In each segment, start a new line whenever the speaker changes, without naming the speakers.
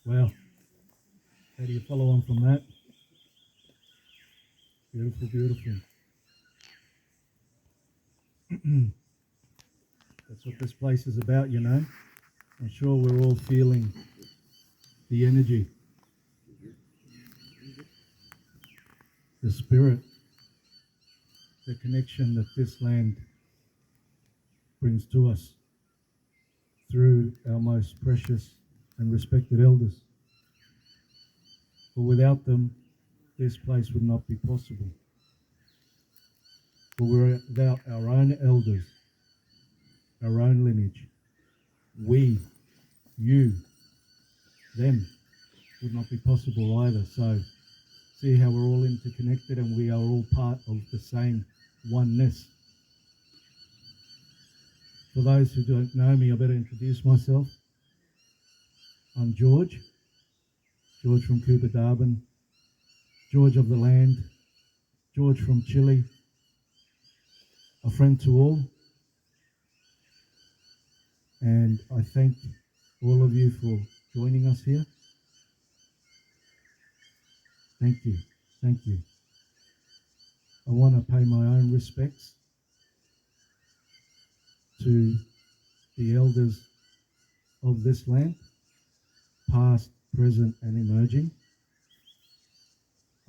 Wow. How do you follow on from that? Beautiful, beautiful. That's what this place is about, you know. I'm sure we're all feeling the energy, the spirit, the connection that this land brings to us through our most precious and respected elders. For without them, this place would not be possible. For without our own elders, our own lineage, we, you, them, would not be possible either. So see how we're all interconnected and we are all part of the same oneness. For those who don't know me, I better introduce myself. I'm George from Kupidabin, George of the land, George from Chile, a friend to all. And I thank all of you for joining us here. Thank you, thank you. I want to pay my own respects to the elders of this land, past, present, and emerging.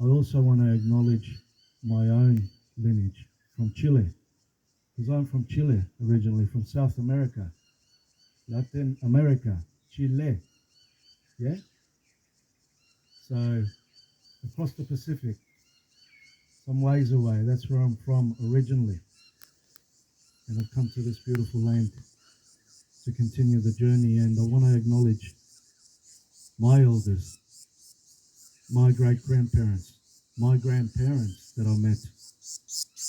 I also want to acknowledge my own lineage from Chile, because I'm from Chile originally, from South America, Latin America, Chile, yeah? So across the Pacific, some ways away, that's where I'm from originally. And I've come to this beautiful land to continue the journey, and I want to acknowledge my elders, my great-grandparents, my grandparents that I met,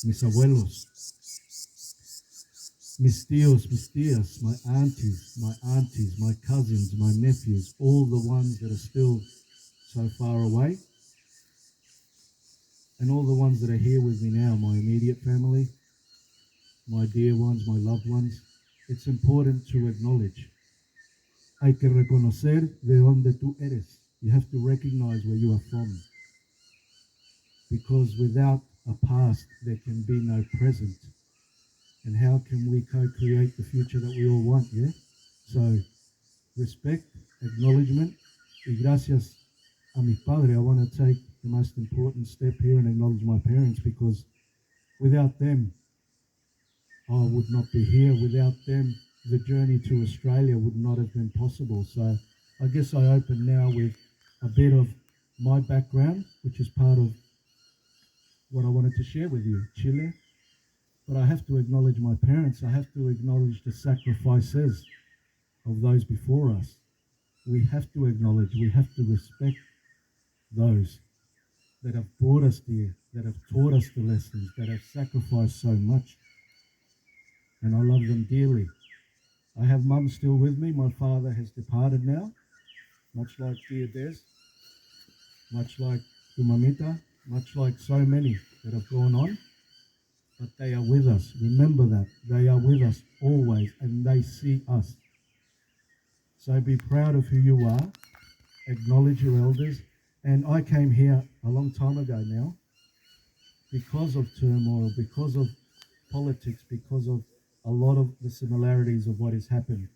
mis abuelos, mis tíos, mis tías, my aunties, my cousins, my nephews, all the ones that are still so far away, and all the ones that are here with me now, my immediate family, my dear ones, my loved ones. It's important to acknowledge. Hay que reconocer de donde tú eres. You have to recognize where you are from. Because without a past, there can be no present. And how can we co-create the future that we all want, yeah? So, respect, acknowledgement, y gracias a mis padres. I want to take the most important step here and acknowledge my parents, because without them, I would not be here. Without them, the journey to Australia would not have been possible. So I guess I open now with a bit of my background, which is part of what I wanted to share with you, Chile. But I have to acknowledge my parents. I have to acknowledge the sacrifices of those before us. We have to acknowledge, we have to respect those that have brought us here, that have taught us the lessons, that have sacrificed so much. And I love them dearly. I have mum still with me. My father has departed now, much like dear Des, much like Umamita, much like so many that have gone on. But they are with us. Remember that. They are with us always, and they see us. So be proud of who you are. Acknowledge your elders. And I came here a long time ago now because of turmoil, because of politics, because of a lot of the similarities of what is happening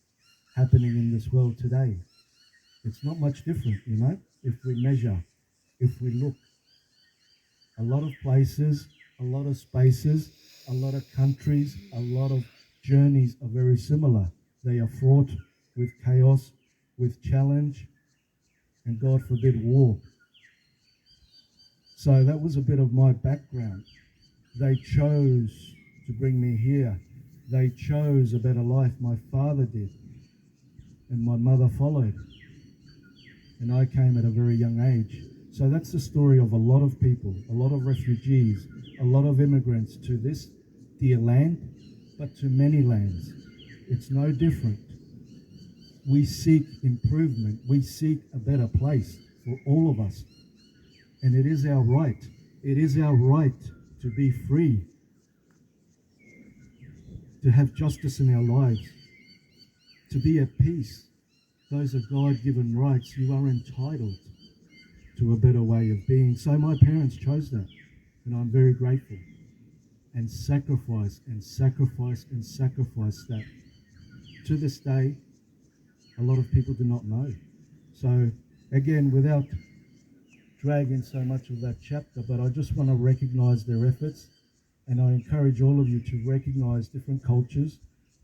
in this world today. It's not much different, you know, if we measure, if we look. A lot of places, a lot of spaces, a lot of countries, a lot of journeys are very similar. They are fraught with chaos, with challenge, and God forbid, war. So that was a bit of my background. They chose to bring me here. They chose a better life. My father did, and my mother followed. And I came at a very young age. So that's the story of a lot of people, a lot of refugees, a lot of immigrants to this dear land, but to many lands. It's no different. We seek improvement. We seek a better place for all of us. And it is our right. It is our right to be free, to have justice in our lives, to be at peace, Those are God-given rights. You are entitled to a better way of being. So my parents chose that, and I'm very grateful. And sacrifice and sacrifice and sacrifice that. To this day, a lot of people do not know. So again, without dragging so much of that chapter, but I just want to recognize their efforts, and I encourage all of you to recognize different cultures,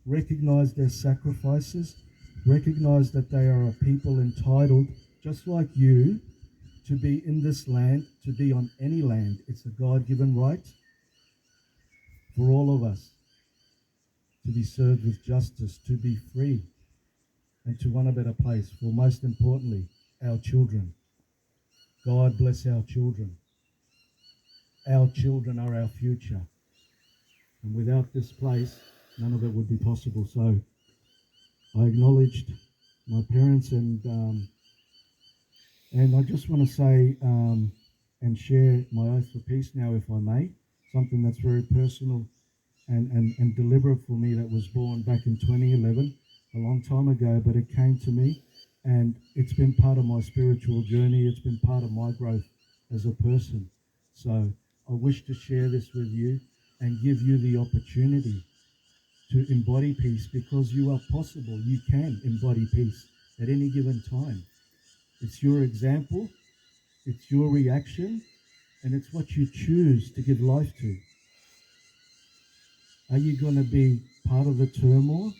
recognize their sacrifices, recognize that they are a people entitled, just like you, to be in this land, to be on any land. It's a God-given right for all of us to be served with justice, to be free, and to want a better place for, most importantly, our children. God bless our children. Our children are our future. And without this place, none of it would be possible. So I acknowledged my parents, and I just want to say and share my oath for peace now, if I may, something that's very personal and deliberate for me, that was born back in 2011, a long time ago, but it came to me, and it's been part of my spiritual journey. It's been part of my growth as a person. So I wish to share this with you and give you the opportunity to embody peace, because you are possible. You can embody peace at any given time. It's your example, it's your reaction, and it's what you choose to give life to. Are you going to be part of the turmoil,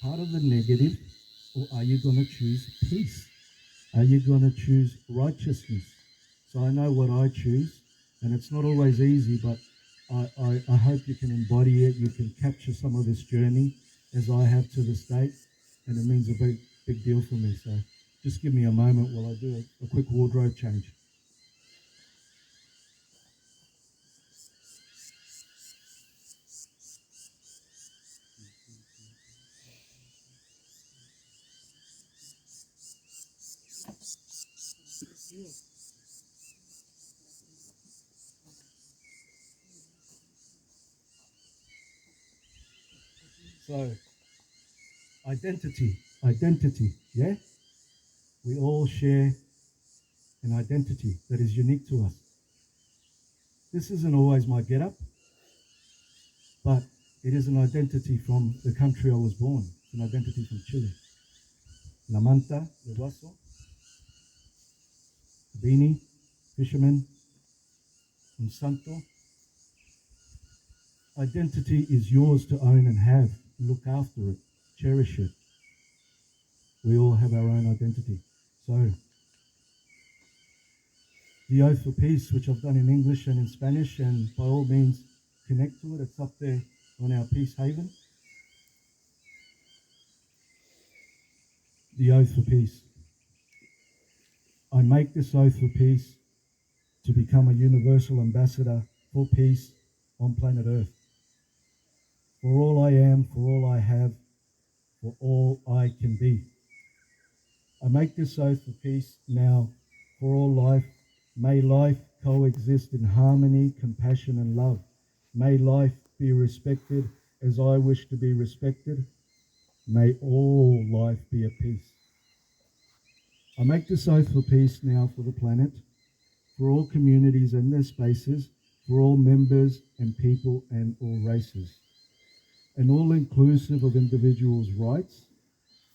part of the negative, or are you going to choose peace? Are you going to choose righteousness? So I know what I choose, and it's not always easy, but I hope you can embody it. You can capture some of this journey as I have to this date, and it means a big deal for me. So just give me a moment while I do a quick wardrobe change. So identity, yeah? We all share an identity that is unique to us. This isn't always my get-up, but it is an identity from the country I was born. It's an identity from Chile. La manta de guaso, beanie, fisherman, un santo. Identity is yours to own and have. Look after it, cherish it. We all have our own identity. So the oath for peace, which I've done in English and in Spanish, and by all means connect to it. It's up there on our Peace Haven. The oath for peace. I make this oath for peace to become a universal ambassador for peace on planet Earth. For all I am, for all I have, for all I can be. I make this oath for peace now for all life. May life coexist in harmony, compassion, and love. May life be respected as I wish to be respected. May all life be at peace. I make this oath for peace now for the planet, for all communities and their spaces, for all members and people and all races, and all inclusive of individuals' rights,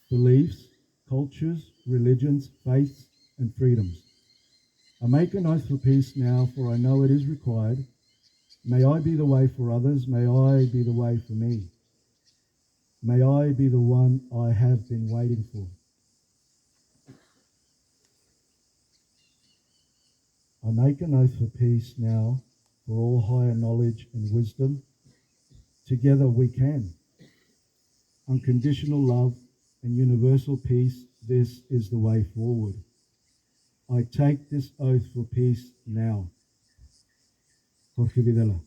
beliefs, cultures, religions, faiths, and freedoms. I make an oath for peace now, for I know it is required. May I be the way for others. May I be the way for me. May I be the one I have been waiting for. I make an oath for peace now, for all higher knowledge and wisdom. Together we can. Unconditional love and universal peace, this is the way forward. I take this oath for peace now. Jorge Videla.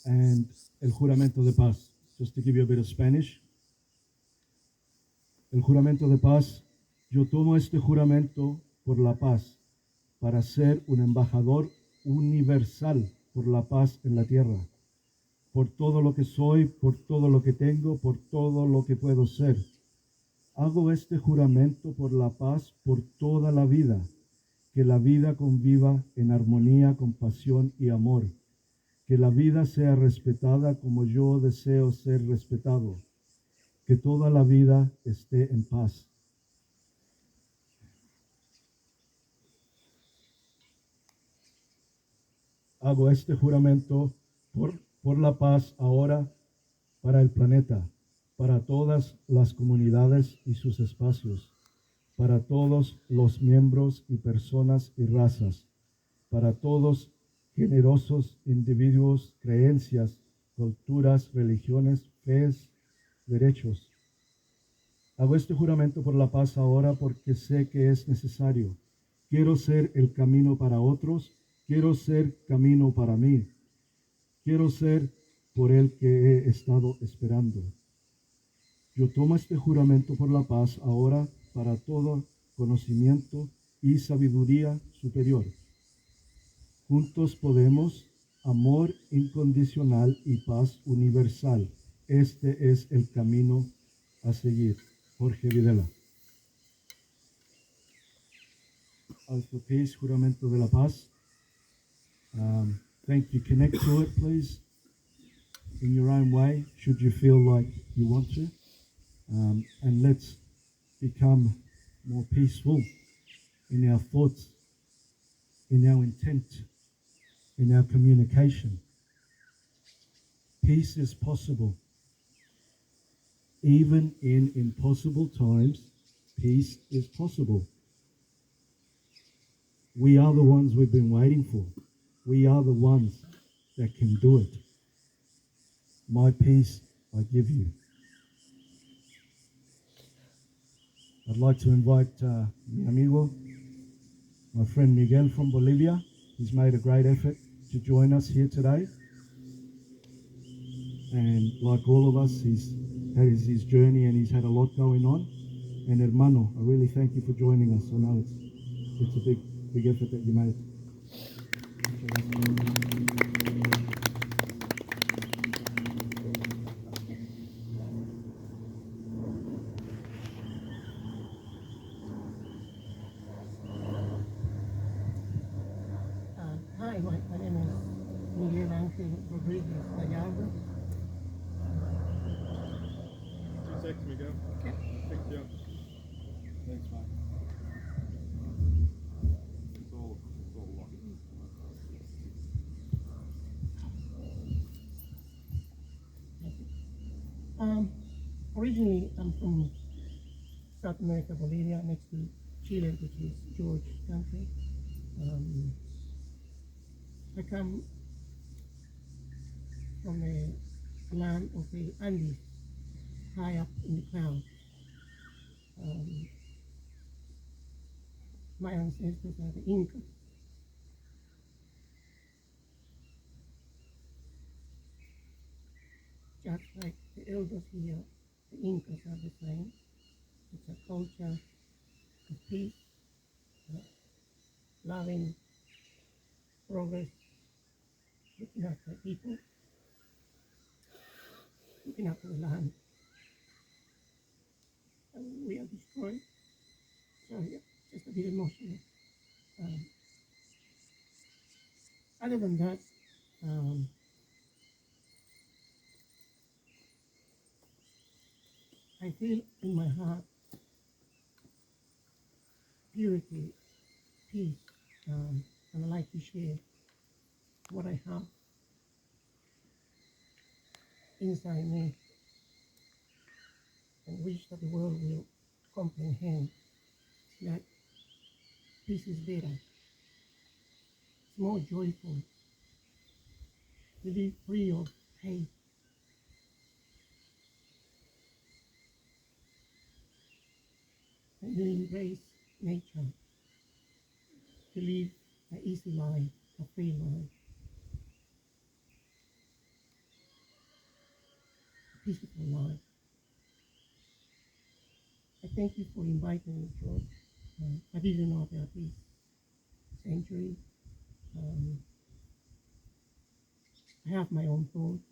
And el juramento de paz. Just to give you a bit of Spanish. El juramento de paz. Yo tomo este juramento por la paz para ser un embajador universal por la paz en la tierra, por todo lo que soy, por todo lo que tengo, por todo lo que puedo ser. Hago este juramento por la paz por toda la vida, que la vida conviva en armonía, compasión y amor, que la vida sea respetada como yo deseo ser respetado, que toda la vida esté en paz. Hago este juramento por la paz ahora para el planeta, para todas las comunidades y sus espacios, para todos los miembros y personas y razas, para todos generosos individuos, creencias, culturas, religiones, fees, derechos. Hago este juramento por la paz ahora porque sé que es necesario. Quiero ser el camino para otros, quiero ser camino para mí, quiero ser por el que he estado esperando. Yo tomo este juramento por la paz ahora para todo conocimiento y sabiduría superior. Juntos podemos, amor incondicional y paz universal. Este es el camino a seguir. Jorge Videla. Oath of Peace, juramento de la paz. Thank you. Connect to it, please, in your own way, should you feel like you want to. And let's become more peaceful in our thoughts, in our intent, in our communication. Peace is possible. Even in impossible times, peace is possible. We are the ones we've been waiting for. We are the ones that can do it. My peace I give you. I'd like to invite mi amigo, my friend Miguel from Bolivia. He's made a great effort to join us here today. And like all of us, he's had his journey and he's had a lot going on. And hermano, I really thank you for joining us. I know it's a big effort that you made.
Hi, my name is Miguel Ángel Rodriguez Gallardo.
Thanks, Miguel.
Okay.
Thank you.
Thanks, mate.
It's all locked.
Originally, I'm from South America, Bolivia, next to Chile, which is George country. I come from the land of the Andes, high up in the clouds. My ancestors are the Incas. Just like the elders here, the Incas are the same. It's a culture of peace, loving, progress, looking after people, looking after the land. And we are destroyed. So yeah, just a bit emotional. Other than that, I feel in my heart purity, peace, and I like to share what I have inside me and wish that the world will comprehend that peace is better. It's more joyful to be free of hate. And to embrace nature, to live an easy life, a free life, a peaceful life. I thank you for inviting me, George. I didn't know about this century. I have my own thoughts.